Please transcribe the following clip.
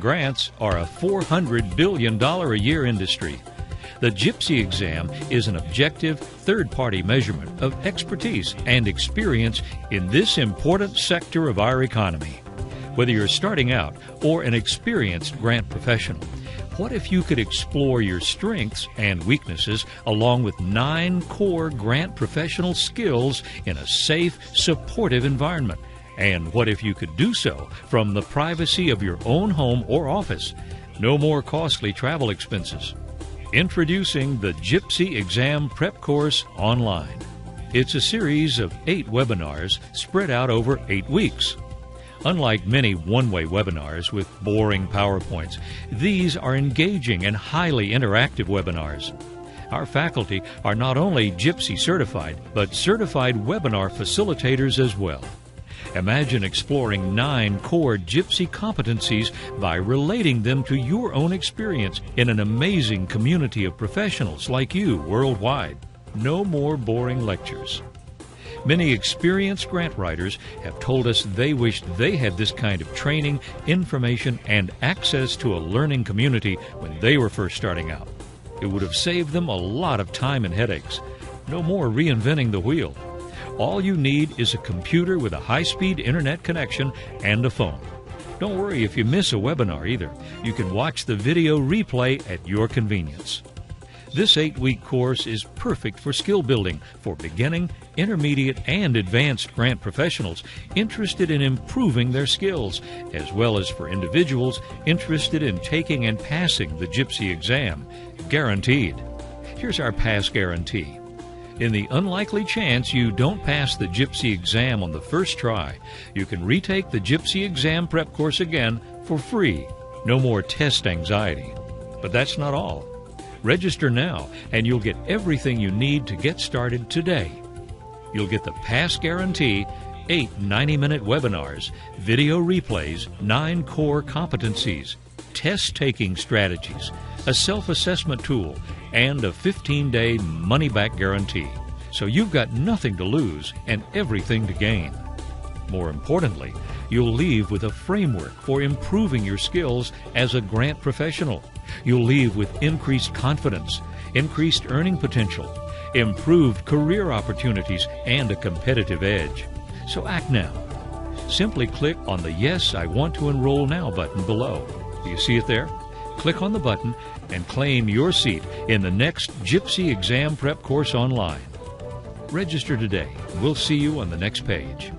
grants are a $400 billion a year industry. The GPSY exam is an objective, third-party measurement of expertise and experience in this important sector of our economy. Whether you're starting out or an experienced grant professional, what if you could explore your strengths and weaknesses along with 9 core grant professional skills in a safe, supportive environment? And what if you could do so from the privacy of your own home or office? No more costly travel expenses. Introducing the GPSY Exam Prep Course Online. It's a series of 8 webinars spread out over 8 weeks. Unlike many one-way webinars with boring PowerPoints, these are engaging and highly interactive webinars. Our faculty are not only GPSY certified, but certified webinar facilitators as well. Imagine exploring 9 core GPSY competencies by relating them to your own experience in an amazing community of professionals like you worldwide. No more boring lectures. Many experienced grant writers have told us they wished they had this kind of training, information, and access to a learning community when they were first starting out. It would have saved them a lot of time and headaches. No more reinventing the wheel. All you need is a computer with a high-speed internet connection and a phone. Don't worry if you miss a webinar either. You can watch the video replay at your convenience. This 8-week course is perfect for skill building for beginning, intermediate, and advanced grant professionals interested in improving their skills, as well as for individuals interested in taking and passing the GPSY exam. Guaranteed. Here's our pass guarantee. In the unlikely chance you don't pass the GPSY exam on the first try, you can retake the GPSY exam prep course again for free. No more test anxiety. But that's not all. Register now, and you'll get everything you need to get started today. You'll get the pass guarantee, 8 90-minute webinars, video replays, 9 core competencies, test-taking strategies, a self-assessment tool, and a 15-day money-back guarantee. So you've got nothing to lose and everything to gain. More importantly, you'll leave with a framework for improving your skills as a grant professional. You'll leave with increased confidence, increased earning potential, improved career opportunities, and a competitive edge. So act now. Simply click on the Yes, I Want to Enroll Now button below. Do you see it there? Click on the button and claim your seat in the next GPSY Exam Prep course online. Register today. We'll see you on the next page.